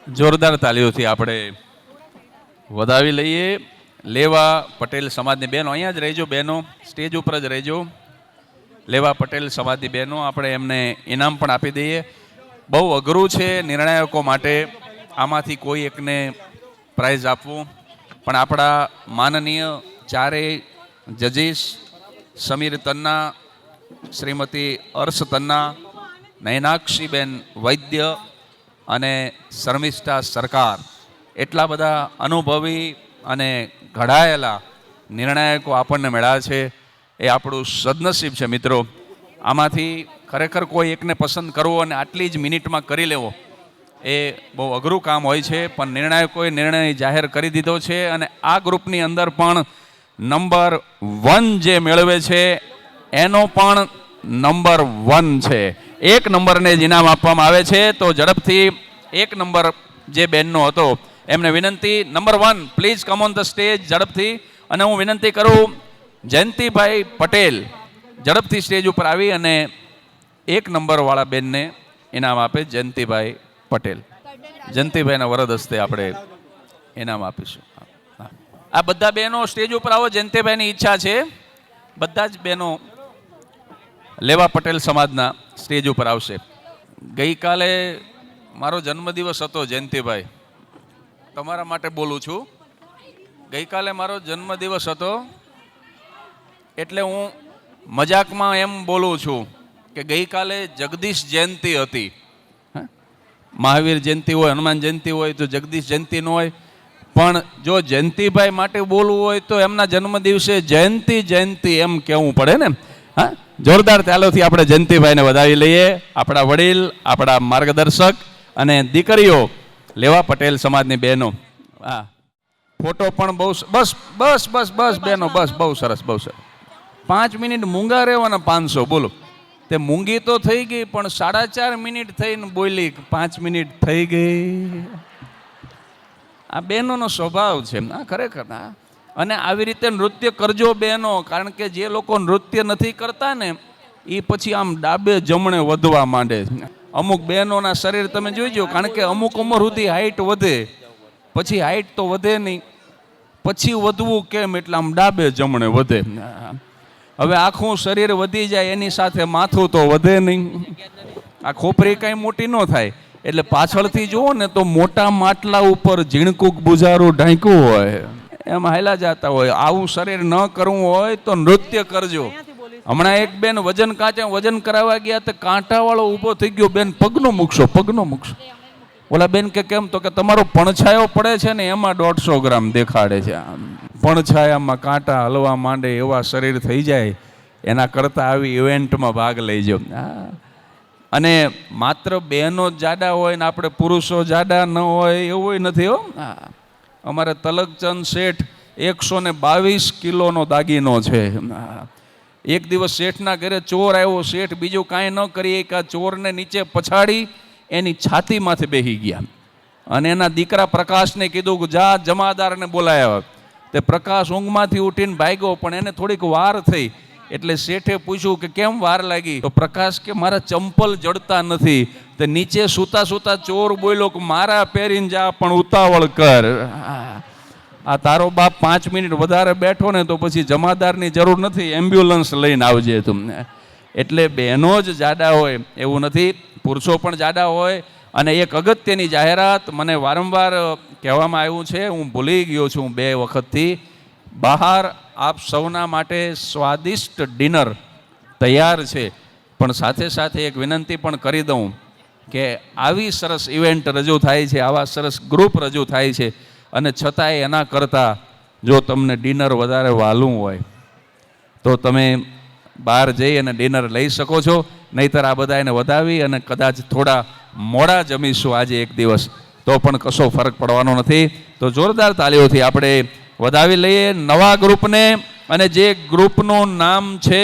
જોરદાર તાલીઓથી આપણે વધાવી લઈએ. લેવા પટેલ સમાજની બહેનો અહીંયા જ રહેજો, બહેનો સ્ટેજ ઉપર જ રહેજો. લેવા પટેલ સમાજની બહેનો, આપણે એમને ઇનામ પણ આપી દઈએ. બહુ અઘરું છે નિર્ણાયકો માટે આમાંથી કોઈ એકને પ્રાઇઝ આપવું, પણ આપણા માનનીય ચારેય જજીસ સમીર તન્ના, શ્રીમતી અર્શ તન્ના, નયનાક્ષીબેન વૈદ્ય અને શર્મિષ્ઠા સરકાર, એટલા બધા અનુભવી અને ઘડાયેલા નિર્ણાયકો આપણને મળ્યા છે. એ આપણું સદનસીબ છે મિત્રો. આમાંથી ખરેખર કોઈ એકને પસંદ કરવો અને આટલી જ મિનિટમાં કરી લેવો એ બહુ અઘરું કામ હોય છે, પણ નિર્ણાયકોએ નિર્ણય જાહેર કરી દીધો છે. અને આ ગ્રુપની અંદર પણ નંબર 1 જે મેળવે છે એનો પણ નંબર 1 છે. એક નંબરને જ ઇનામ આપવામાં આવે છે. તો ઝડપથી એક નંબર જે બેનનો હતો એમને વિનંતી, number 1 please come on the stage ઝડપથી. અને હું વિનંતી કરું જયંતિભાઈ પટેલ ઝડપથી સ્ટેજ ઉપર આવી અને એક નંબરવાળા બેનને ઇનામ આપે. જયંતિભાઈ પટેલ, જયંતિભાઈના વરદ હસ્તે આપણે ઇનામ આપીશું. આ બધા બહેનો સ્ટેજ ઉપર આવો, જયંતિભાઈની ઈચ્છા છે. બધા જ બહેનો લેવા પટેલ સમાજના સ્ટેજ ઉપર આવશે. ગઈકાલે મારો જન્મદિવસ હતો જયંતિભાઈ, તમારા માટે બોલું છું. ગઈકાલે મારો જન્મદિવસ હતો એટલે હું મજાકમાં એમ બોલું છું કે ગઈકાલે જગદીશ જયંતિ હતી. મહાવીર જયંતિ હોય, હનુમાન જયંતિ હોય તો જગદીશ જયંતિ ન હોય, પણ જો જયંતિભાઈ માટે બોલવું હોય તો એમના જન્મદિવસે જયંતિ જયંતિ એમ કહેવું પડે ને. હા, જોરદાર તાલીઓથી આપણે જયંતિભાઈને વધાવી લઈએ. આપણા વડીલ, આપણા માર્ગદર્શક અને દીકરીઓ લેવા પટેલ સમાજની બહેનો. હા, ફોટો પણ બહુ બસ બસ બસ બસ બહેનો બસ, બહુ સરસ બહુ સરસ. 5 મિનિટ મૂંગા રહેવાના 500 બોલો. તે મૂંગી તો થઈ ગઈ પણ 4.5 મિનિટ થઈને બોલી 5 મિનિટ થઈ ગઈ. આ બહેનોનો સ્વભાવ છે. હા, ખરેખર. હા, અને આવી રીતે નૃત્ય કરજો બહેનો, કારણ કે જે લોકો નૃત્ય નથી કરતા ને એ પછી આમ ડાબે જમણે વધવા માંડે. અમુક બહેનોના શરીર તમે જોઈજો, કારણ કે અમુક ઉંમર સુધી હાઈટ વધે, પછી હાઈટ તો વધે નહીં, પછી વધવું કેમ એટલે આમ ડાબે જમણે વધે. હવે આખું શરીર વધી જાય એની સાથે માથું તો વધે નહીં. આ ખોપરી કાંઈ મોટી ન થાય એટલે પાછળથી જુઓ ને તો મોટા માટલા ઉપર ઝીણકુક બુજારું ઢાંક્યું હોય એમ હાલ્યા જતા હોય. આવું શરીર ન કરવું હોય તો નૃત્ય કરજો. હમણાં એક બેન વજન કરાવવા ગયા તો કાંટાવાળો ઊભો થઈ ગયો, બેન પગનો મૂકશો, પગનો મૂકશો. ઓલા બેન કે કેમ? તો કે તમારો પડછાયો પડે છે ને એમાં 150 ગ્રામ દેખાડે છે. પડછાયામાં કાંટા હલવા માંડે એવા શરીર થઈ જાય, એના કરતાં આવી ઇવેન્ટમાં ભાગ લેજો. અને માત્ર બહેનો જ જાડા હોય ને આપણે પુરુષો જાડા ન હોય એવું નથી હો. અમારે તલકચંદ શેઠ 122 કિલોનો દાગીનો છે. એક દિવસ શેઠના ઘરે ચોર આવ્યો. શેઠ બીજું કાંઈ ન કરીએ કે ચોરને નીચે પછાડી એની છાતીમાંથી બેસી ગયા અને એના દીકરા પ્રકાશને કીધું કે જા જમાદારને બોલાયા. તે પ્રકાશ ઊંઘમાંથી ઉઠીને ભાગ્યો, પણ એને થોડીક વાર થઈ એટલે શેઠે પૂછ્યું કે કેમ વાર લાગી? તો પ્રકાશ કે મારા ચંપલ જડતા નથી. તે નીચે સૂતા સૂતા ચોર બોલ્યો કે મારા પહેરીને જા પણ ઉતાવળ કર. આ તારો બાપ 5 મિનિટ વધારે બેઠો ને તો પછી જમાદારની જરૂર નથી, એમ્બ્યુલન્સ લઈને આવજે તમને. એટલે બહેનો જ જાડા હોય એવું નથી, પુરુષો પણ જાડા હોય. અને એક અગત્યની જાહેરાત મને વારંવાર કહેવામાં આવ્યું છે, હું ભૂલી ગયો છું 2 વખતથી. બહાર આપ સૌના માટે સ્વાદિષ્ટ ડિનર તૈયાર છે, પણ સાથે સાથે એક વિનંતી પણ કરી દઉં કે આવી સરસ ઇવેન્ટ રજૂ થાય છે, આવા સરસ ગ્રુપ રજૂ થાય છે, અને છતાંય એના કરતાં જો તમને ડિનર વધારે વાલું હોય તો તમે બહાર જઈ અને ડિનર લઈ શકો છો. નહીંતર આ બધા એને વધાવી અને કદાચ થોડા મોડા જમીશું આજે એક દિવસ તો પણ કશો ફરક પડવાનો નથી. તો જોરદાર તાલીઓથી આપણે વધાવી લઈએ નવા ગ્રુપને. અને જે ગ્રુપનું નામ છે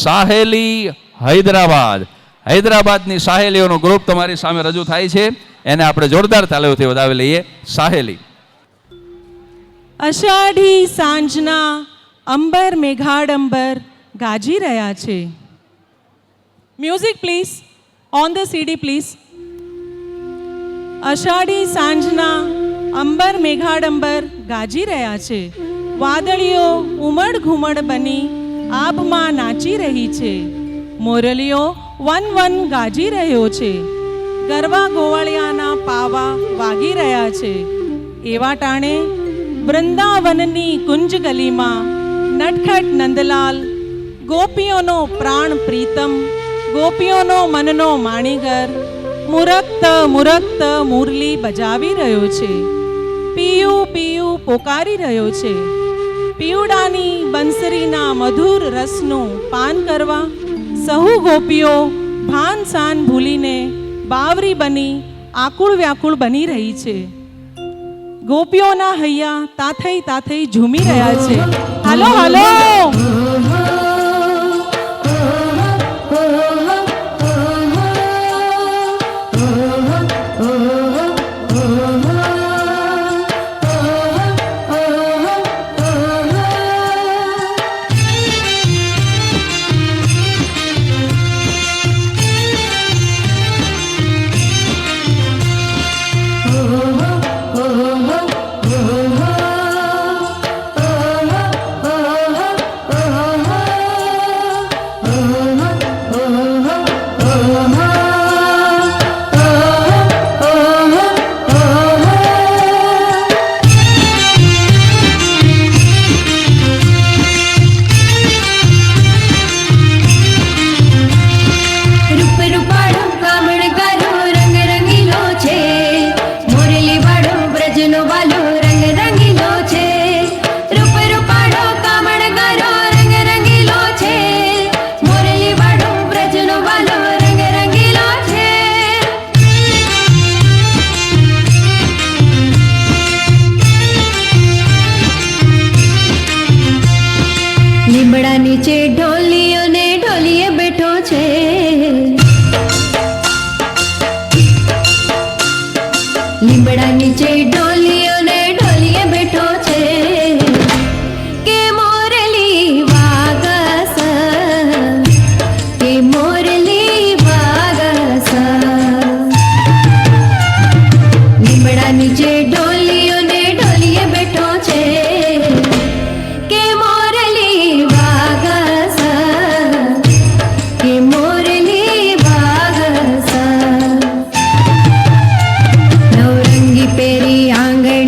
સાહેલી હૈદરાબાદ. હૈદરાબાદની સાહેલીઓનું ગ્રુપ તમારી સામે રજૂ થાય છે, એને આપણે જોરદાર તાલીઓથી વધાવી લઈએ. સાહેલી. અષાઢી સાંજના અંબર મેઘાડંબર ગાજી રહ્યા છે. Music please, on the CD please. અષાઢી સાંજના અંબર મેઘાડંબર ગાજી રહ્યા છે. વાદળીઓ ઉમડ ઘુમડ બની આભમાં નાચી રહી છે. મોરલીઓ વન વન ગાજી રહ્યો છે. ગરબા ગોવાળિયાના પાવા વાગી રહ્યા છે. એવા ટાણે વૃંદાવનની કુંજ ગલીમાં નટખટ નંદલાલ ગોપીઓનો પ્રાણ પ્રીતમ ગોપીઓનો મનનો માણીગર મુરક્ત મુરક્ત મુરલી બજાવી રહ્યો છે. પિયું પિયું પોકારી રહ્યો છે. પિયુડાની બંસરીના મધુર રસનું પાન કરવા સહુ ગોપીઓ ભાન સાન ભૂલીને બાવરી બની આકુળ વ્યાકુળ બની રહી છે. ગોપીઓના હૈયા તાથઈ તાથઈ ઝૂમી રહ્યા છે. હાલો હાલો લીમડા નીચે ઢોલિયો ને ઢોલીએ બેઠો છે. લીમડા નીચે ઢોલિયો ને ઢોલીએ બેઠો છે. કે મોરલી વાગસ કે મોરલી વાગસ. લીમડા નીચે ઢોલિયો ને ઢોલીએ બેઠો છે. કે મોરલી વાગસ કે મોરલી વાગસ. નવરંગી પેરી આંગણ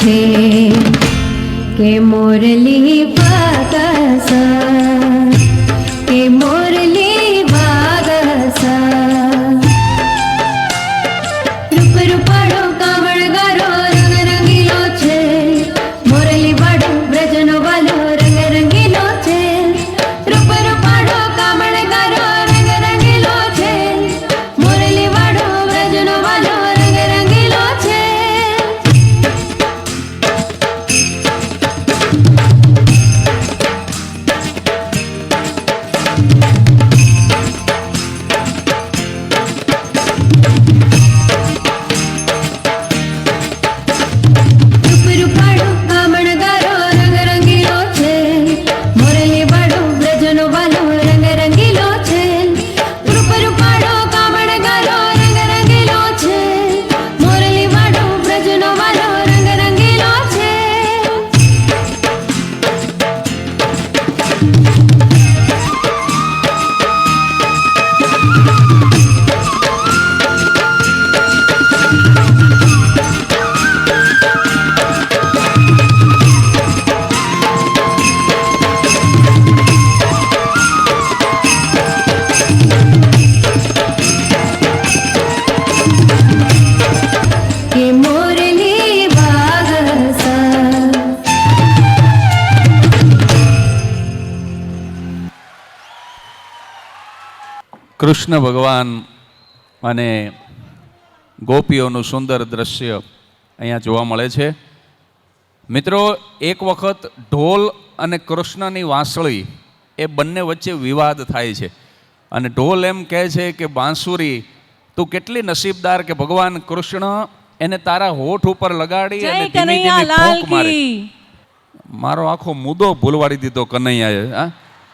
છે કે મોરલી વાગસ કે મોરલી વાગસ રૂપ રૂપાળો કામણગારો રંગ રંગીલો છે મોરલી વાળો બ્રજનો વાલો રંગ રંગીલો છે રૂપ રૂપાળો કામણગારો રંગ રંગીલો છે મોરલી વાળો બ્રજનો વાલો રંગ રંગીલો છે રૂપ રૂપાળો કામણગારો રંગ રંગીલો છે મોરલી વાળો બ્રજનો વાલો રંગ રંગીલો છે રૂપ રૂપાળો કામણગારો રંગ રંગીલો છે મોરલી વાળો બ્રજનો વાલો રંગ રંગીલો છે કે મોરલી વાગસ કૃષ્ણ ભગવાન અને ગોપીઓનું સુંદર દ્રશ્ય અહીંયા જોવા મળે છે. મિત્રો, એક વખત ઢોલ અને કૃષ્ણની વાંસળી એ બંને વચ્ચે વિવાદ થાય છે અને ઢોલ એમ કહે છે કે બાંસુરી તું કેટલી નસીબદાર કે ભગવાન કૃષ્ણ એને તારા હોઠ ઉપર લગાડી જય અને ધીમે કનૈયા ધીમે લાલ ફૂંક મારે. કી મારો આખો મુદ્દો ભૂલવાડી દીધો કનૈયાએ.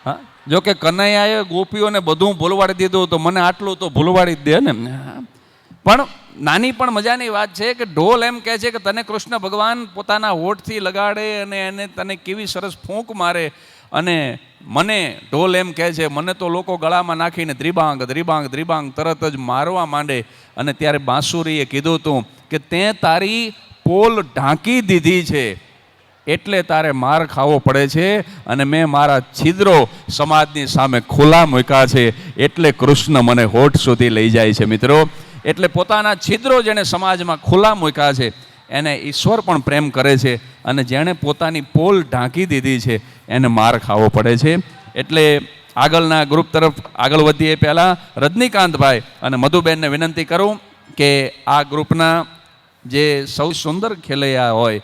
હા, જો કે કનૈયાએ ગોપીઓને બધું ભૂલવાડી દીધું તો મને આટલું તો ભૂલવાડી જ દે ને. પણ નાની પણ મજાની વાત છે કે ઢોલ એમ કહે છે કે તને કૃષ્ણ ભગવાન પોતાના હોઠથી લગાડે અને એને તને કેવી સરસ ફૂંક મારે, અને મને ઢોલ એમ કહે છે મને તો લોકો ગળામાં નાખીને દ્રિબાંગ દ્રિબાંગ દ્રિબાંગ તરત જ મારવા માંડે. અને ત્યારે બાંસુરીએ કીધું હતું કે તે તારી પોલ ઢાંકી દીધી છે એટલે તારે માર ખાવો પડે છે અને મેં મારા છિદ્રો સમાજની સામે ખુલ્લા મૂક્યા છે એટલે કૃષ્ણ મને હોઠ સુધી લઈ જાય છે. મિત્રો, એટલે પોતાના છિદ્રો જેણે સમાજમાં ખુલ્લા મૂક્યા છે એને ઈશ્વર પણ પ્રેમ કરે છે અને જેણે પોતાની પોલ ઢાંકી દીધી છે એને માર ખાવો પડે છે. એટલે આગળના ગ્રુપ તરફ આગળ વધીએ પહેલાં રજનીકાંતભાઈ અને મધુબેનને વિનંતી કરું કે આ ગ્રુપના જે સૌ સુંદર ખેલૈયા હોય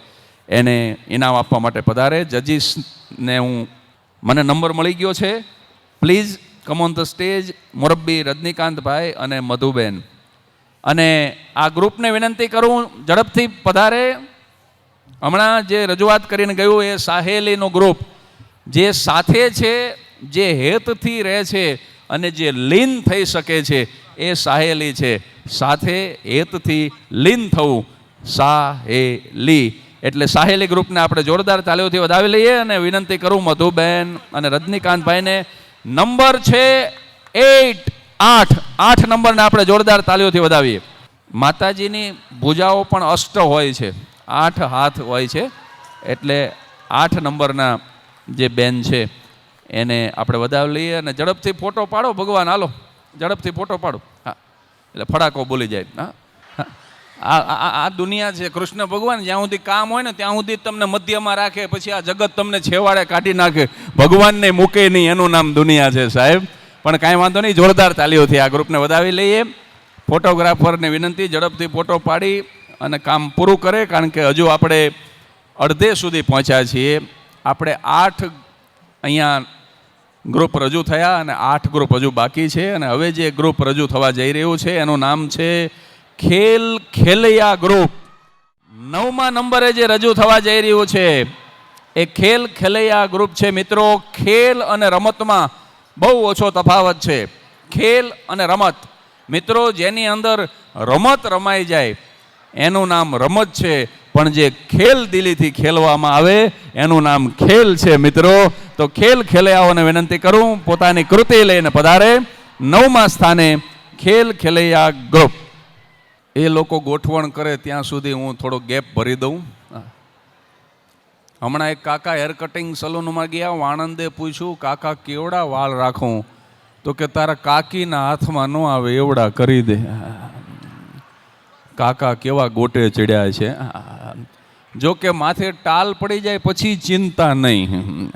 એને ઇનામ આપવા માટે પધારે. જજીસને મને નંબર મળી ગયો છે. Please come on the stage Morbi Rajnikantbhai અને મધુબેન. અને આ ગ્રુપને વિનંતી કરું ઝડપથી પધારે. હમણાં જે રજૂઆત કરીને ગયું એ સાહેલીનું ગ્રુપ જે સાથે છે, જે હેતથી રહે છે અને જે લીન થઈ શકે છે એ સાહેલી છે. સાથે હેતથી લીન થવું સાહેલી. એટલે સાહેલી ગ્રુપને આપણે જોરદાર તાલીઓથી વધાવી લઈએ અને વિનંતી કરું મધુબેન અને રજનીકાંતભાઈને. નંબર છે 8 નંબરને આપણે જોરદાર તાલીઓથી વધાવીએ. માતાજીની ભુજાઓ પણ અષ્ટ હોય છે, 8 હાથ હોય છે, એટલે 8 નંબરના જે બેન છે એને આપણે વધાવી લઈએ અને ઝડપથી ફોટો પાડો. ભગવાન હાલો ઝડપથી ફોટો પાડો. હા, એટલે ફડાકો બોલી જાય. હા, આ દુનિયા છે. કૃષ્ણ ભગવાન જ્યાં સુધી કામ હોય ને ત્યાં સુધી તમને મધ્યમાં રાખે, પછી આ જગત તમને છેવાડે કાઢી નાખે, ભગવાનને મૂકે નહીં. એનું નામ દુનિયા છે સાહેબ. પણ કાંઈ વાંધો નહીં, જોરદાર તાલીઓથી આ ગ્રુપને વધાવી લઈએ. ફોટોગ્રાફરને વિનંતી ઝડપથી ફોટો પાડી અને કામ પૂરું કરે, કારણ કે હજુ આપણે અડધે સુધી પહોંચ્યા છીએ. આપણે 8 અહીંયા ગ્રુપ રજૂ થયા અને 8 ગ્રુપ હજુ બાકી છે. અને હવે જે ગ્રુપ રજૂ થવા જઈ રહ્યું છે એનું નામ છે ખેલ ખેલૈયા ગ્રુપ. 9મા નંબરે જે રજૂ થવા જઈ રહ્યું છે એ ખેલ ખેલૈયા ગ્રુપ છે. મિત્રો, ખેલ અને રમતમાં બહુ ઓછો તફાવત છે. ખેલ અને રમત, મિત્રો, જેની અંદર રમત રમાઈ જાય એનું નામ રમત છે, પણ જે ખેલ દિલીથી ખેલવામાં આવે એનું નામ ખેલ છે. મિત્રો, તો ખેલ ખેલૈયાઓને વિનંતી કરું પોતાની કૃતિ લઈને પધારે. 9મા સ્થાને ખેલ ખેલૈયા ગ્રુપ. એ લોકો ગોઠવણ કરે ત્યાં સુધી હું થોડો ગેપ ભરી દઉં. હમણાં એક કાકા હેર કટિંગ સલૂનમાં ગયા, આણંદે પૂછ્યું, કાકા કેવડા વાળ રાખું? તો કે તારા કાકીના હાથમાં ન આવે એવડા કરી દે. કાકા કેવા ગોટે ચડ્યા છે. જો કે માથે ટાલ પડી જાય પછી ચિંતા નહીં,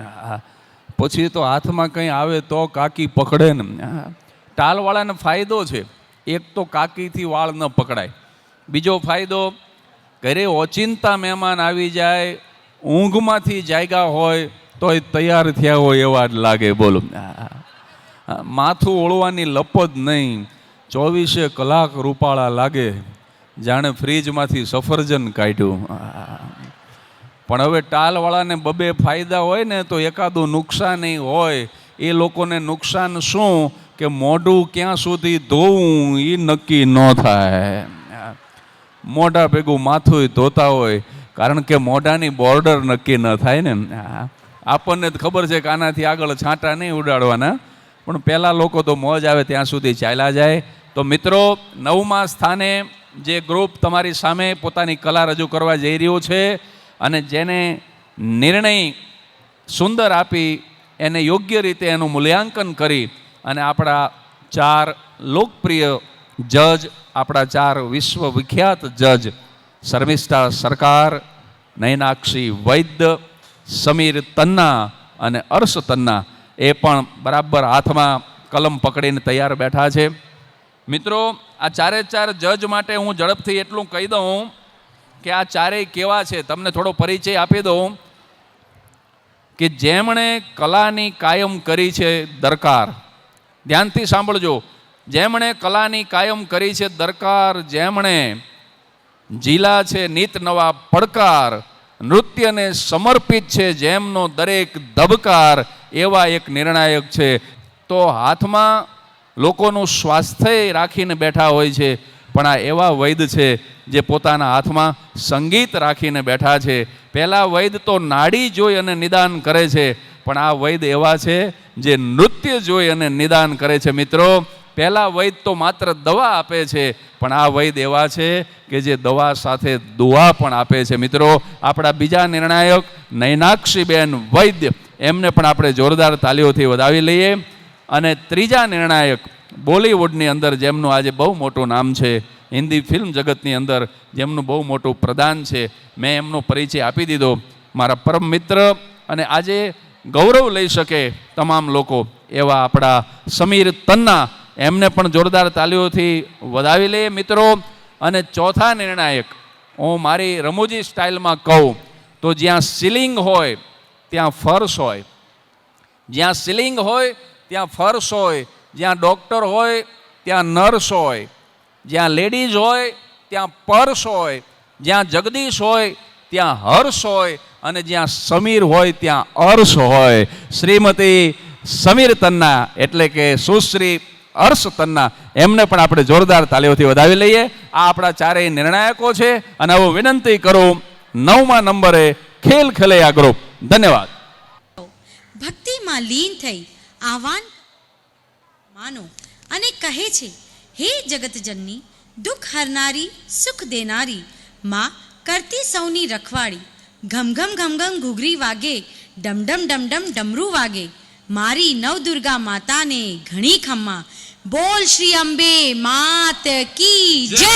પછી તો હાથમાં કંઈ આવે તો કાકી પકડે ને. ટાલવાળાને ફાયદો છે, એક તો કાકીથી વાળ ન પકડાય, બીજો ફાયદો ઘરે ઓચિંતા મહેમાન આવી જાય, ઊંઘમાંથી જાગ્યા હોય તોય તૈયાર થયા હોય એવા જ લાગે. બોલો, માથું ઓળવાની લપ જ નહીં, 24 કલાક રૂપાળા લાગે, જાણે ફ્રીજમાંથી સફરજન કાઢ્યું. પણ હવે ટાલવાળાને બબે ફાયદા હોય ને તો એકાદું નુકસાન હોય. એ લોકોને નુકસાન શું કે મોઢું ક્યાં સુધી ધોવું એ નક્કી ન થાય. મોઢા ભેગું માથું ધોતા હોય, કારણ કે મોઢાની બોર્ડર નક્કી ન થાય ને. આપણને જ ખબર છે કે આનાથી આગળ છાંટા નહીં ઉડાડવાના, પણ પહેલાં લોકો તો મોજ આવે ત્યાં સુધી ચાલ્યા જાય. તો મિત્રો, 9મા સ્થાને જે ગ્રુપ તમારી સામે પોતાની કલા રજૂ કરવા જઈ રહ્યું છે અને જેને નિર્ણય સુંદર આપી એને યોગ્ય રીતે એનું મૂલ્યાંકન કરી અને આપણા 4 લોકપ્રિય જજ, આપણા 4 વિશ્વ વિખ્યાત જજ શર્મિષ્ઠા સરકાર, નયનાક્ષી વૈદ્ય, સમીર તન્ના અને અર્શ તન્ના એ પણ બરાબર હાથમાં કલમ પકડીને તૈયાર બેઠા છે. મિત્રો, આ 4 જજ માટે હું ઝડપથી એટલું કહી દઉં કે આ ચારેય કેવા છે. તમને થોડો પરિચય આપી દઉં કે જેમણે કલાની કાયમ કરી છે દરકાર, ધ્યાનથી સાંભળજો, જેમણે કલાની કાયમ કરી છે દરકાર, જેમણે જીલા છે નીત નવા પડકાર, નૃત્યને સમર્પિત છે જેમનો દરેક ધબકાર, એવા એક નિર્ણાયક છે. તો હાથમાં લોકોનું સ્વાસ્થ્ય રાખીને બેઠા હોય છે, પણ આ એવા વૈદ છે જે પોતાના હાથમાં સંગીત રાખીને બેઠા છે. પહેલાં વૈદ તો નાડી જોઈ અને નિદાન કરે છે, પણ આ વૈદ એવા છે જે નૃત્ય જોઈ અને નિદાન કરે છે. મિત્રો, પહેલાં વૈદ તો માત્ર દવા આપે છે, પણ આ વૈદ એવા છે કે જે દવા સાથે દુઆ પણ આપે છે. મિત્રો, આપણા બીજા નિર્ણાયક નયનાક્ષીબેન વૈદ્ય, એમને પણ આપણે જોરદાર તાલીઓથી વધાવી લઈએ. અને ત્રીજા નિર્ણાયક બોલિવૂડની અંદર જેમનું આજે બહુ મોટું નામ છે, હિન્દી ફિલ્મ જગતની અંદર જેમનું બહુ મોટું પ્રદાન છે, મેં એમનો પરિચય આપી દીધો. મારા પરમ મિત્ર અને આજે ગૌરવ લઈ શકે તમામ લોકો એવા આપણા સમીર તન્ના, એમને પણ જોરદાર તાલીઓથી વધાવી લઈએ. મિત્રો, અને ચોથા નિર્ણાયક હું મારી રમૂજી સ્ટાઇલમાં કહું તો જ્યાં સીલિંગ હોય ત્યાં ફર્શ હોય, જ્યાં સીલિંગ હોય ત્યાં ફર્શ હોય, જ્યાં ડૉક્ટર હોય ત્યાં નર્સ હોય, જ્યાં લેડીઝ હોય ત્યાં પર્સ હોય, જ્યાં જગદીશ હોય ત્યાં હર્ષ હોય, અને જ્યાં સમીર હોય ત્યાં અર્શ હોય. શ્રીમતી સમીર તન્ના એટલે કે સુશ્રી અર્શ તન્ના, એમને પણ આપણે જોરદાર તાલીઓથી વધાવી લઈએ. આ આપણા ચારેય નિર્ણાયકો છે. અને હું વિનંતી કરું 9મા નંબરે ખેલ ખેલૈયા ગ્રુપ. ધન્યવાદ. ભક્તિમાં લીન થઈ આહવાન માનો અને કહે છે, હે જગતજનની, દુઃખ હરનારી, સુખ દેનારી, માં કરતી સૌની રખવાડી, ઘમ ઘમ ઘમ ઘમ ઘૂઘરી વાગે, ડમડમ ડમડમ ડમરું વાગે, મારી નવદુર્ગા માતાને ઘણી ખમ્મા, બોલ શ્રી અંબે માત કી જય.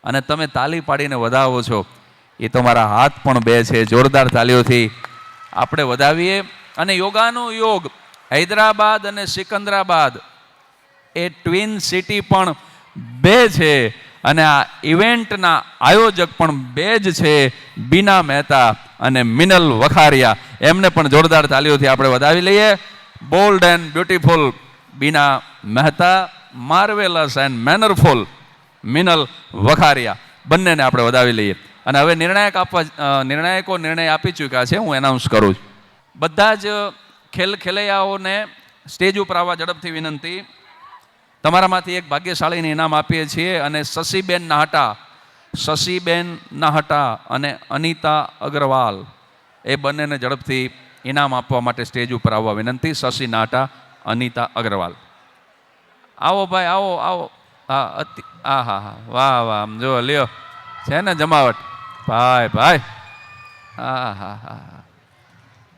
અને તમે તાલી પાડીને વધાવો છો એ તમારા હાથ પણ બે છે. જોરદાર તાલીઓથી આપણે વધાવીએ. અને યોગાનો યોગ હૈદરાબાદ અને સિકંદરાબાદ એ ટ્વિન સિટી પણ બે છે અને આ ઇવેન્ટના આયોજક પણ બે જ છે, બીના મહેતા અને મિનલ વખારિયા. એમને પણ જોરદાર તાલીઓથી આપણે વધાવી લઈએ. Bold and beautiful Bina Mehta, marvellous and mannerful Minal Vakharia, બંનેને આપણે વધાવી લઈએ. અને હવે નિર્ણાયકો નિર્ણય આપી ચૂક્યા છે. હું એનાઉન્સ કરું છું. બધા જ ખેલૈયાઓને સ્ટેજ ઉપર આવવા ઝડપથી વિનંતી. તમારામાંથી એક ભાગ્યશાળીને ઇનામ આપીએ છીએ અને શશીબેન નાહટા અને અનિતા અગ્રવાલ એ બંનેને ઝડપથી ઇનામ આપવા માટે સ્ટેજ ઉપર આવવા વિનંતી. શશી નાહટા, અનિતા અગ્રવાલ, આવો ભાઈ, આવો આવો. હા હા, વાહ વાહ, આમ જો લ્યો, છે ને જમાવટ ભાઈ. હા,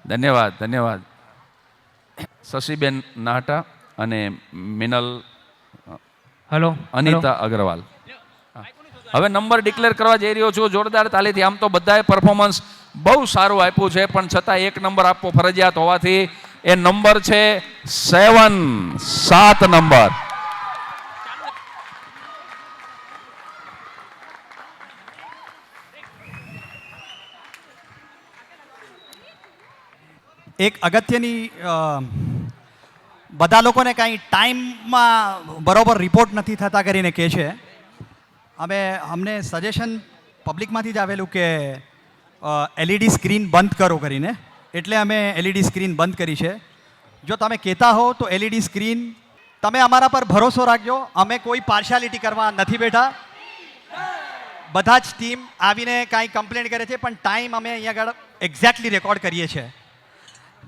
ધન્યવાદ ધન્યવાદ. શશીબેન નાહટા અને મિનલ અનિતા અગ્રવાલ. હવે નંબર ડિક્લેર કરવા જઈ રહ્યો છું. જોરદાર તાલીથી. આમ તો બધાએ પરફોર્મન્સ બહુ સારું આપ્યું છે, પણ છતાં એક નંબર આપવો ફરજિયાત હોવાથી એ નંબર છે 7 નંબર. એક અગત્યની બધા લોકોને કાંઈ ટાઈમમાં બરોબર રિપોર્ટ નથી થતા કરીને કહે છે. અમને સજેશન પબ્લિકમાંથી જ આવેલું કે એલઈડી સ્ક્રીન બંધ કરો કરીને, એટલે અમે એલઈડી સ્ક્રીન બંધ કરી છે. જો તમે કહેતા હો તો એલઈડી સ્ક્રીન, તમે અમારા પર ભરોસો રાખજો. અમે કોઈ પાર્શિયાલિટી કરવા નથી બેઠા. બધા જ ટીમ આવીને કાંઈ કમ્પ્લેન્ટ કરે છે, પણ ટાઈમ અમે અહીંયા આગળ એક્ઝેક્ટલી રેકોર્ડ કરીએ છીએ.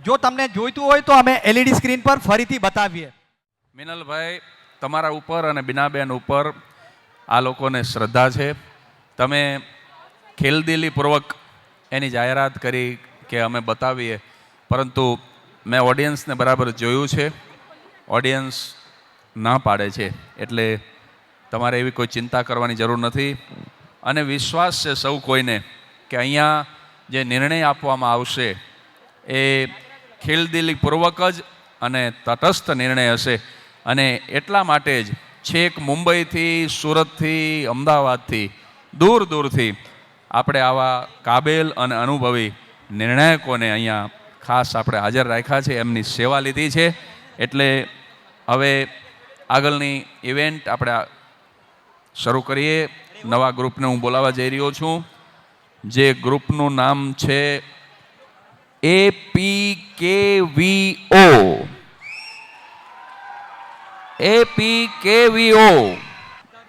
જો તમને જોઈતું હોય તો અમે એલઈડી સ્ક્રીન પર ફરીથી બતાવીએ. મિનલભાઈ, તમારા ઉપર અને બીનાબેન ઉપર આ લોકોને શ્રદ્ધા છે. તમે ખેલદિલીપૂર્વક એની જાહેરાત કરી કે અમે બતાવીએ, પરંતુ મેં ઓડિયન્સને બરાબર જોયું છે. ઓડિયન્સ ના પાડે છે, એટલે તમારે એવી કોઈ ચિંતા કરવાની જરૂર નથી. અને વિશ્વાસ છે સૌ કોઈને કે અહીંયા જે નિર્ણય આપવામાં આવશે એ ખેલદિલીપૂર્વક જ અને તટસ્થ નિર્ણય હશે. અને એટલા માટે જ છેક મુંબઈથી, સુરતથી, અમદાવાદથી, દૂર દૂરથી આપણે આવા કાબેલ અને અનુભવી નિર્ણાયકોને અહીંયા ખાસ આપણે હાજર રાખ્યા છે, એમની સેવા લીધી છે. એટલે હવે આગળની ઇવેન્ટ આપણે શરૂ કરીએ. નવા ગ્રુપને હું બોલાવવા જઈ રહ્યો છું, જે ગ્રુપનું નામ છે APKVO.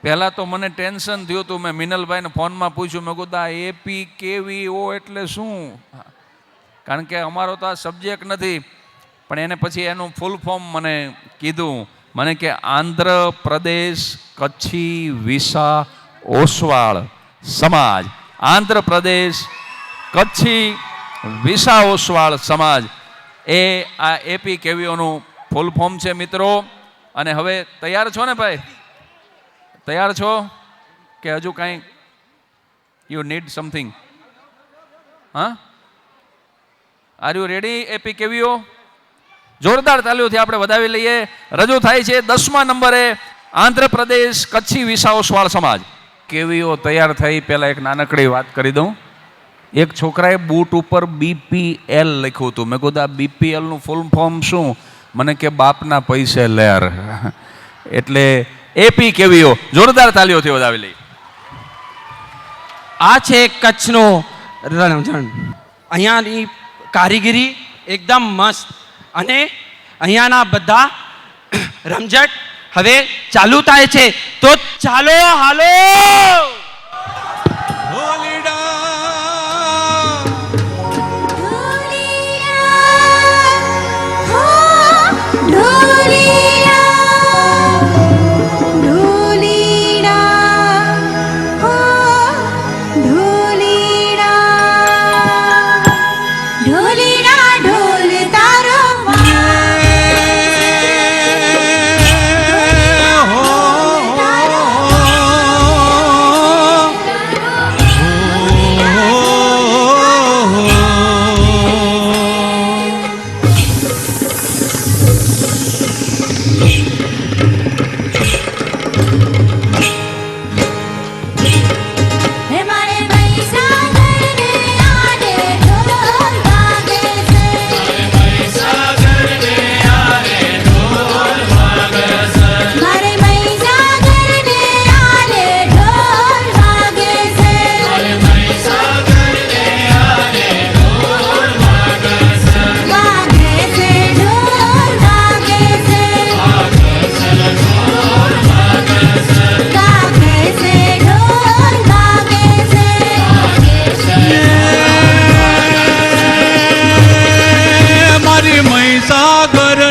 પહેલાં તો મને ટેન્શન થયું હતું. મેં મિનલભાઈને ફોનમાં પૂછ્યું, મેં કીધું આ APKVO એટલે શું? કારણ કે અમારો તો આ સબ્જેક્ટ નથી. પણ એને પછી એનું ફૂલ ફોર્મ મને કીધું. મને કે આંધ્રપ્રદેશ કચ્છી વિસા ઓસવાળ સમાજ. આંધ્રપ્રદેશ કચ્છી વિસા ઓસવાળ સમાજ એ આ APKVOનું ફૂલ ફોર્મ છે મિત્રો. અને હવે તૈયાર છો ને ભાઈ? તૈયાર છો કે હજુ કાંઈ યુ નીડ સમથિંગ? હા, આર યુ રેડી? APKVO જોરદાર તાલીઓથી આપણે વધાવી લઈએ. રજૂ થાય છે 10મા નંબરે આંધ્રપ્રદેશ કચ્છી વિસા ઓસવાળ સમાજ. KVO તૈયાર થઈ પહેલાં એક નાનકડી વાત કરી દઉં. એક છોકરાએ બૂટ ઉપર BPL લખ્યું હતું. મેં કીધું આ BPLનું ફૂલ ફોર્મ શું? મને કે બાપના પૈસે લેર. એટલે APKVO જોરદાર તાલીઓથી વધાવી લઈ. આ છે કચ્છનો રણજણ. અહીંયાની કારીગરી એકદમ મસ્ત અને અહીંયાના બધા રમઝટ હવે ચાલુ થાય છે. તો ચાલો હાલો.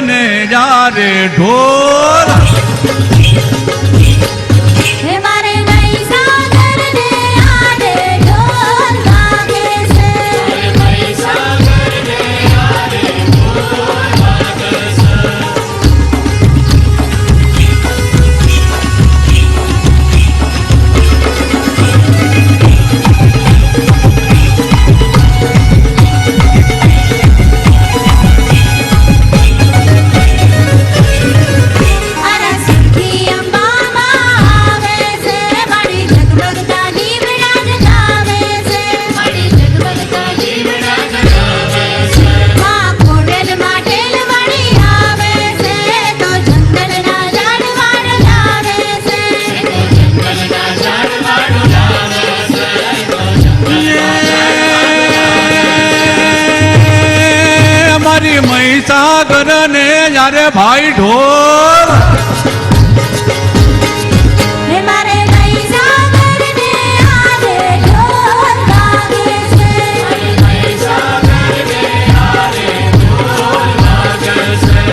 ને યારે ઢોલ હે મારે મહીસાગર ને આડે ઢોલ વાગે છે અરે સુખી અંબામાં આવે છે મારી જગમગતા દીવડા જગાવે છે મારી જગમગતા દીવડા જગાવે છે માં કોડેલ માટેલ વળી આવે છે તો જંગલના ઝાડવાડ લાવે છે જંગલના ઝાડવાડ લાવે મારી મહીસાગર ને યારે ભાઈ ઢોલ હે મારે મહીસાગર ને આડે ઢોલ વાગે છે મહીસાગર ને આડે ઢોલ વાગે છે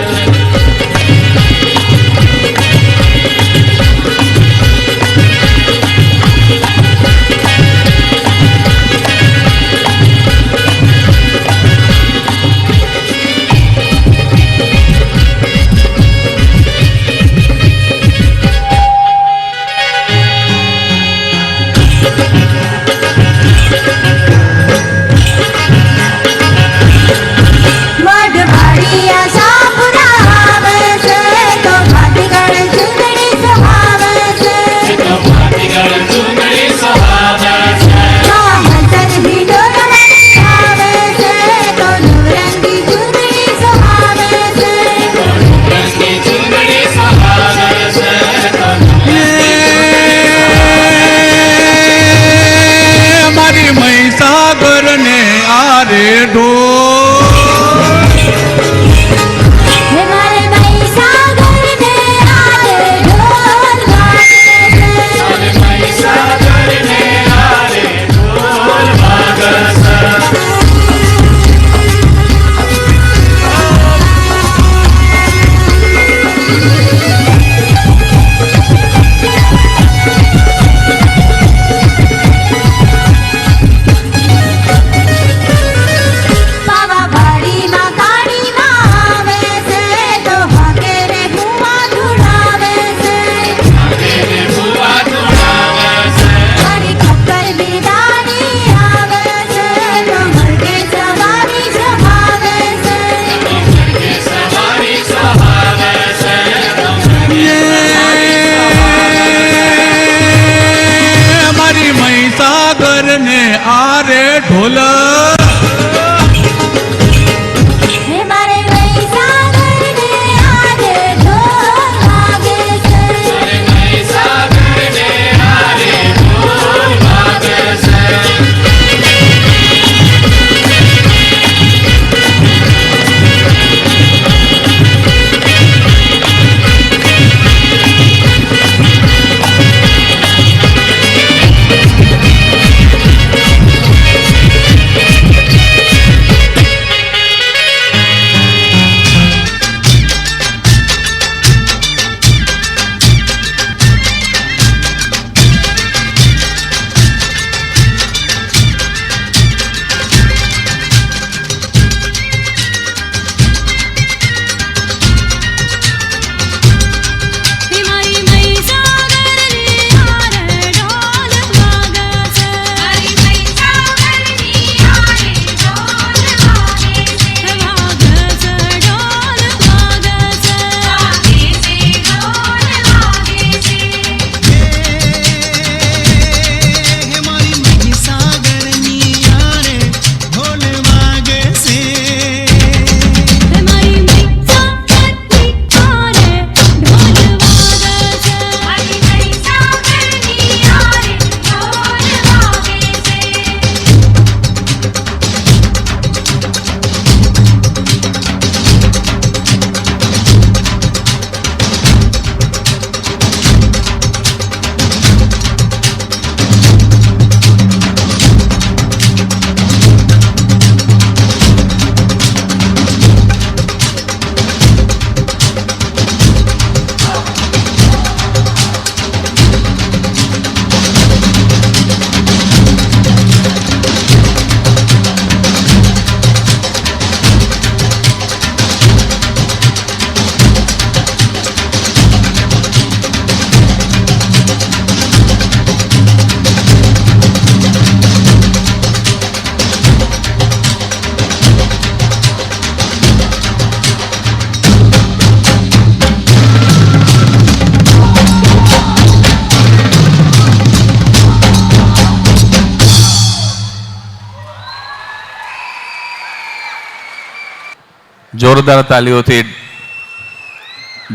જોરદાર તાલીઓથી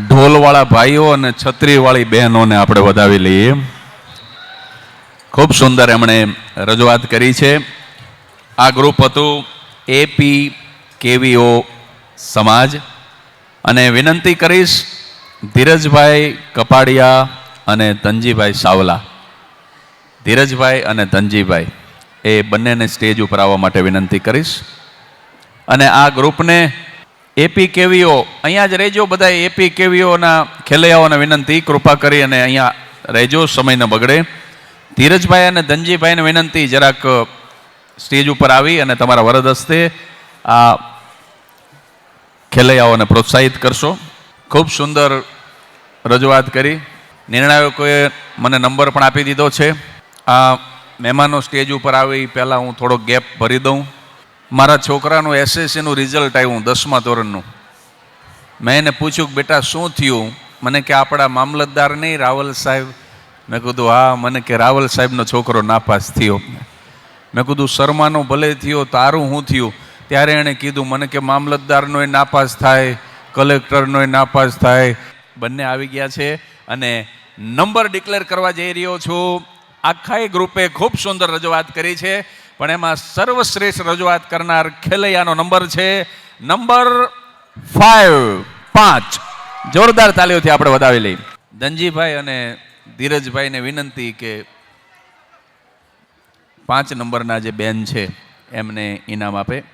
ઢોલવાળા ભાઈઓ અને છત્રીવાળી બહેનોને આપણે વધાવી લઈએ. ખૂબ સુંદર એમણે રજૂઆત કરી છે. આ ગ્રુપ હતું APKVO સમાજ. અને વિનંતી કરીશ ધીરજભાઈ કપાડિયા અને તનજીભાઈ સાવલા. ધીરજભાઈ અને તનજીભાઈ એ બંનેને સ્ટેજ ઉપર આવવા માટે વિનંતી કરીશ. અને આ ગ્રુપને APKVO અહીંયા જ રહેજો. બધા APKVOના ખેલૈયાઓને વિનંતી, કૃપા કરી અને અહીંયા રહેજો, સમય ન બગડે. ધીરજભાઈ અને ધનજીભાઈને વિનંતી, જરાક સ્ટેજ ઉપર આવી અને તમારા વરદ હસ્તે આ ખેલૈયાઓને પ્રોત્સાહિત કરશો. ખૂબ સુંદર રજૂઆત કરી. નિર્ણાયકોએ મને નંબર પણ આપી દીધો છે. આ મહેમાનો સ્ટેજ ઉપર આવી પહેલાં હું થોડો ગેપ ભરી દઉં. મારા છોકરાનું SSCનું રિઝલ્ટ આવ્યું 10મા ધોરણનું. મેં એને પૂછ્યું કે બેટા શું થયું? મને કે આપણા મામલતદાર નહીં રાવલ સાહેબ. મેં કીધું હા. મને કે રાવલ સાહેબનો છોકરો નાપાસ થયો. મેં કીધું શર્માનો ભલે થયો, તારું શું થયું? ત્યારે એણે કીધું મને કે મામલતદારનોય નાપાસ થાય, કલેક્ટરનોય નાપાસ થાય. બંને આવી ગયા છે અને નંબર ડિક્લેર કરવા જઈ રહ્યો છું. આખા ગ્રુપે ખૂબ સુંદર રજૂઆત કરી છે, પણ એમાં સર્વશ્રેષ્ઠ રજૂઆત કરનાર ખેલૈયાનો નંબર છે નંબર 5. જોરદાર તાલીઓથી આપણે વધાવી લઈએ. ધનજીભાઈ અને ધીરજભાઈને વિનંતી કે 5 નંબરના જે બેન છે એમને ઇનામ આપે.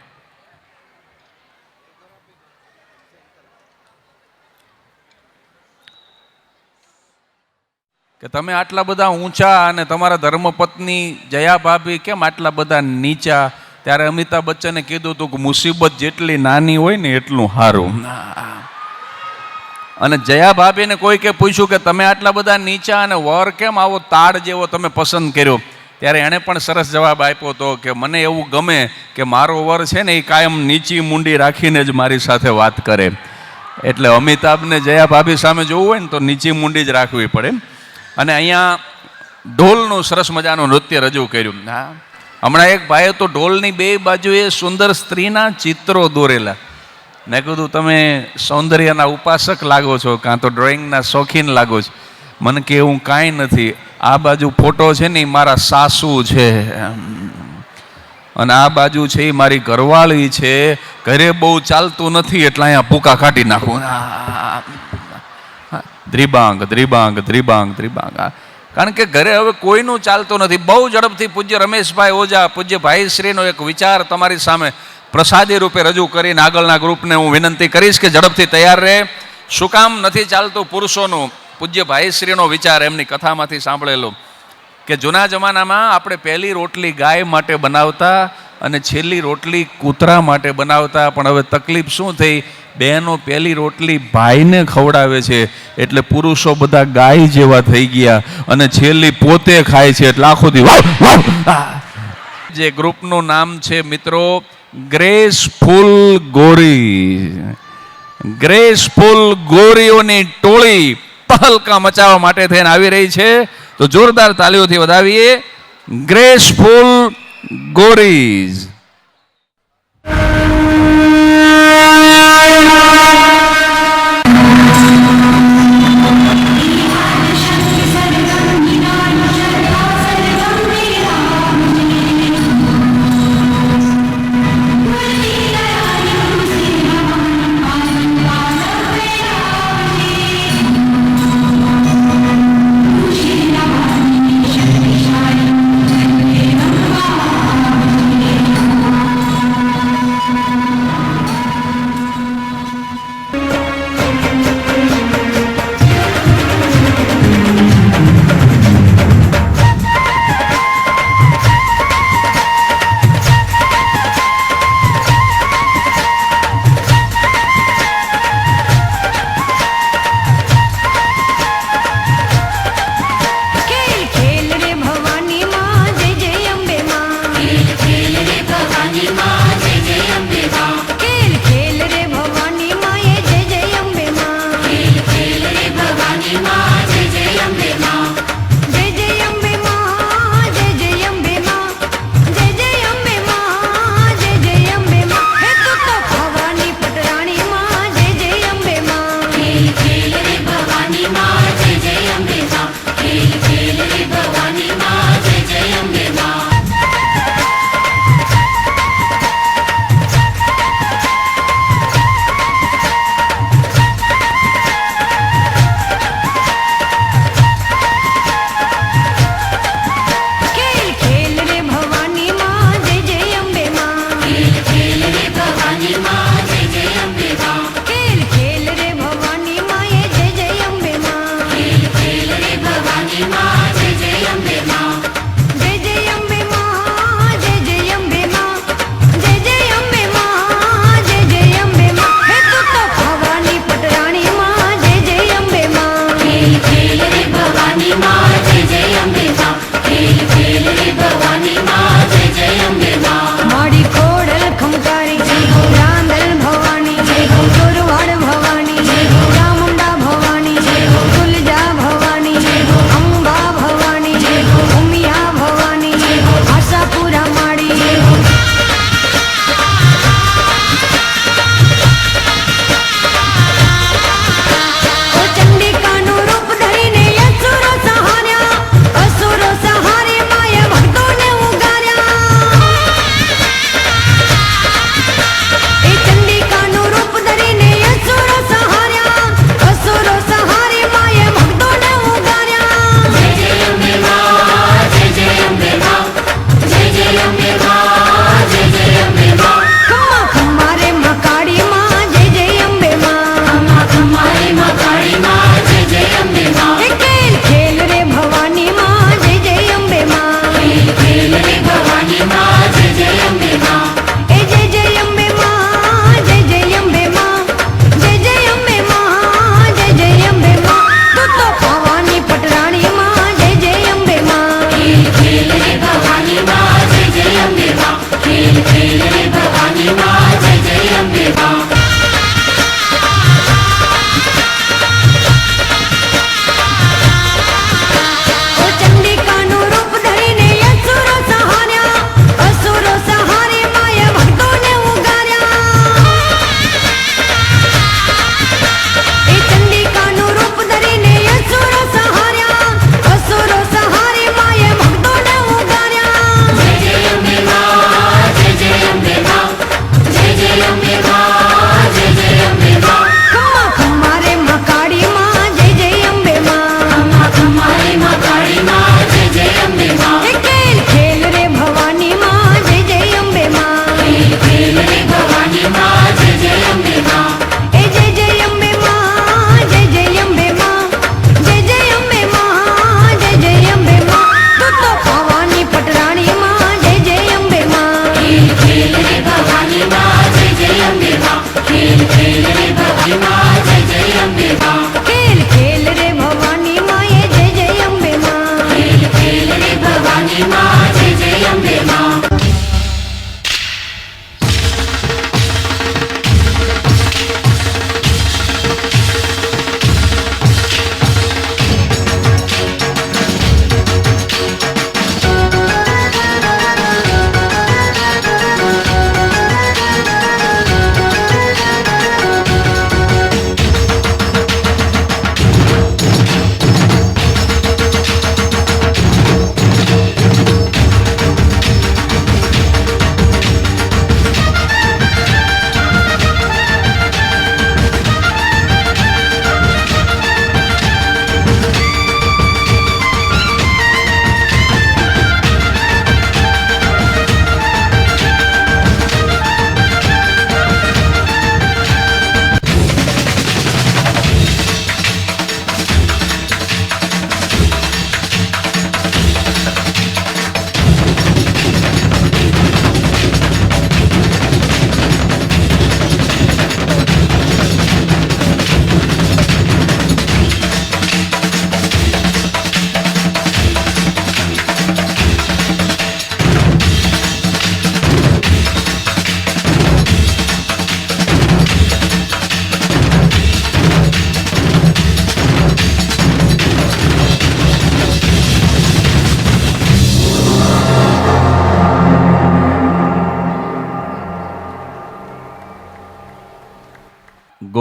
કે તમે આટલા બધા ઊંચા અને તમારા ધર્મપત્ની જયા ભાભી કેમ આટલા બધા નીચા? ત્યારે અમિતાભ બચ્ચને કીધું હતું કે મુસીબત જેટલી નાની હોય ને એટલું સારું. અને જયા ભાભીને કોઈકે પૂછ્યું કે તમે આટલા બધા નીચા અને વર કેમ આવો તાડ જેવો તમે પસંદ કર્યો? ત્યારે એણે પણ સરસ જવાબ આપ્યો હતો કે મને એવું ગમે કે મારો વર છે ને એ કાયમ નીચી મુંડી રાખીને જ મારી સાથે વાત કરે. એટલે અમિતાભને જયા ભાભી સામે જોવું હોય ને તો નીચી મુંડી જ રાખવી પડે. અને અહીંયા ઢોલનું સરસ મજાનું નૃત્ય રજૂ કર્યું. હા, હમણાં એક ભાઈએ તો ઢોલની બે બાજુએ સુંદર સ્ત્રીના ચિત્રો દોરેલા. મેં કીધું તમે સૌંદર્યના ઉપાસક લાગો છો કાં તો ડ્રોઈંગના શોખીન લાગો છો. મને કે એવું કાંઈ નથી. આ બાજુ ફોટો છે ને એ મારા સાસુ છે અને આ બાજુ છે એ મારી ઘરવાળી છે. ઘરે બહુ ચાલતું નથી એટલે અહીંયા ભૂકા કાઢી નાખું. દ્રિબાંગ દ્રિબાંગ દ્રિબાંગ દ્રિબાંગ. કારણ કે ઘરે હવે કોઈનું ચાલતું નથી. બહુ ઝડપથી પૂજ્ય રમેશભાઈ ઓઝા, પૂજ્ય ભાઈશ્રીનો એક વિચાર તમારી સામે પ્રસાદી રૂપે રજૂ કરીને આગળના ગ્રુપને હું વિનંતી કરીશ કે ઝડપથી તૈયાર રહે. શું કામ નથી ચાલતું પુરુષોનું? પૂજ્ય ભાઈશ્રીનો વિચાર એમની કથામાંથી સાંભળેલો કે જૂના જમાનામાં આપણે પહેલી રોટલી ગાય માટે બનાવતા અને છેલ્લી રોટલી કૂતરા માટે બનાવતા. પણ હવે તકલીફ શું થઈ? બહેનો પહેલી રોટલી ભાઈને ખવડાવે છે એટલે પુરુષો બધા ગાય જેવા થઈ ગયા અને છેલ્લી પોતે ખાય છે એટલે આખો દિવસ. જે ગ્રુપનું નામ છે મિત્રો ગ્રેસફુલ ગોરી. ગ્રેસફુલ ગોરીઓની ટોળી તહલકા મચાવવા માટે થઈને આવી રહી છે. તો જોરદાર તાલીઓથી વધાવીએ ગ્રેસફુલ ગોરીઝ.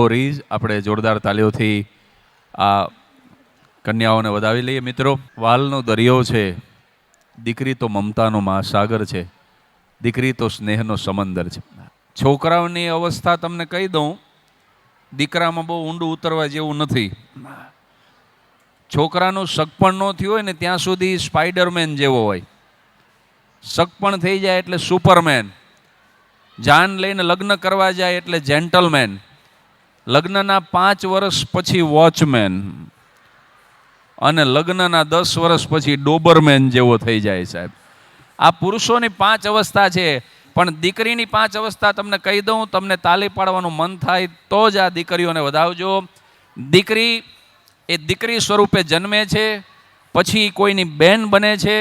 ગોરીઝ. આપણે જોરદાર તાલીઓથી આ કન્યાઓને વધાવી લઈએ મિત્રો. વાલનો દરિયો છે, દીકરી તો મમતાનો મહાસાગર છે, દીકરી તો સ્નેહનો સમંદર છે. છોકરાઓની અવસ્થા તમને કહી દઉં, દીકરામાં બહુ ઊંડું ઉતરવા જેવું નથી. છોકરાનું સગપણ ન થયું હોય ને ત્યાં સુધી સ્પાઈડરમેન જેવો હોય. સગપણ થઈ જાય એટલે સુપરમેન. જાન લઈને લગ્ન કરવા જાય એટલે જેન્ટલમેન. લગ્નના 5 વર્ષ પછી વોચમેન અને લગ્નના 10 વર્ષ પછી ડોબરમેન જેવો થઈ જાય સાહેબ. આ પુરુષોની 5 અવસ્થા છે, પણ દીકરીની 5 અવસ્થા તમને કહી દઉં, તમને તાલી પાડવાનું મન થાય તો જ આ દીકરીઓને વધાવજો. દીકરી એ દીકરી સ્વરૂપે જન્મે છે, પછી કોઈની બેન બને છે,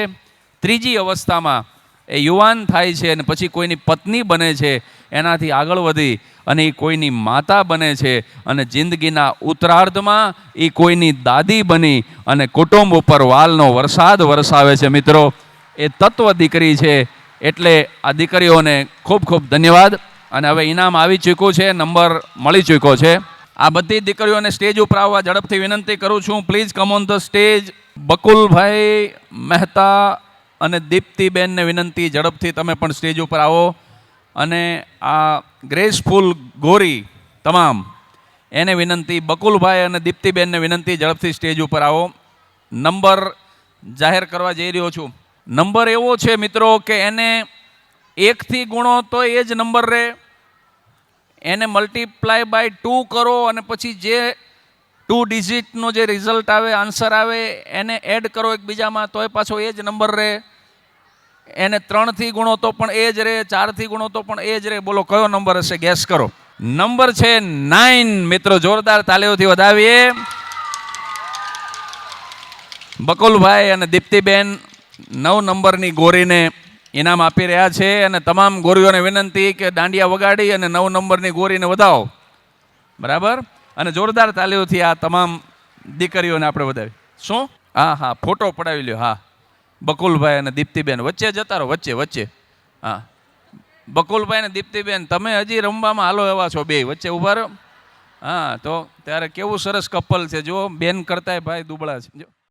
ત્રીજી અવસ્થામાં એ યુવાન થાય છે અને પછી કોઈની પત્ની બને છે, એનાથી આગળ વધી અને એ કોઈની માતા બને છે અને જિંદગીના ઉત્તરાર્ધમાં એ કોઈની દાદી બની અને કુટુંબ ઉપર વાલનો વરસાદ વરસાવે છે મિત્રો. એ તત્વ દીકરી છે. એટલે આ દીકરીઓને ખૂબ ખૂબ ધન્યવાદ. અને હવે ઇનામ આવી ચૂક્યું છે, નંબર મળી ચૂક્યો છે. આ બધી દીકરીઓને સ્ટેજ ઉપર આવવા ઝડપથી વિનંતી કરું છું. Please come on the stage. Bakulbhai Mehta અને દીપ્તિબેનને વિનંતી, ઝડપથી તમે પણ સ્ટેજ ઉપર આવો. અને આ ગ્રેસફુલ ગોરી તમામ એને વિનંતી, બકુલભાઈ અને દીપ્તિબેનને વિનંતી, ઝડપથી સ્ટેજ ઉપર આવો. નંબર જાહેર કરવા જઈ રહ્યો છું. નંબર એવો છે મિત્રો કે એને 1થી ગુણો તો એ જ નંબર રહે, એને મલ્ટીપ્લાય બાય 2 કરો અને પછી જે 2 ડિજિટનો જે રિઝલ્ટ આવે, આન્સર આવે, એને એડ કરો એકબીજામાં તો એ પાછો એ જ નંબર રહે. એને 3થી ગુણો તો પણ એ જ રહે, 4થી ગુણો તો પણ એ જ રહે. બોલો કયો નંબર હશે? ગેસ કરો. નંબર છે 9 મિત્રો. જોરદાર તાલીઓથી વધાવીએ. બકુલભાઈ અને દીપ્તિબેન 9 નંબરની ગોરીને ઇનામ આપી રહ્યા છે. અને તમામ ગોરીઓને વિનંતી કે દાંડિયા વગાડી અને 9 નંબરની ગોરીને વધાવો. બરાબર? અને જોરદાર તાલીઓથી આ તમામ દીકરીઓને આપણે વધાવી. શું? હા, ફોટો પડાવી લ્યો. હા, બકુલભાઈ અને દીપ્તિબેન વચ્ચે જતા રહો, વચ્ચે. હા, બકુલભાઈ અને દીપ્તિબેન તમે હજી રમવામાં હાલો એવા છો, બે વચ્ચે ઊભા રહો. હા, તો ત્યારે કેવું સરસ કપલ છે. જો બેન કરતાંય ભાઈ દુબળા છે. જો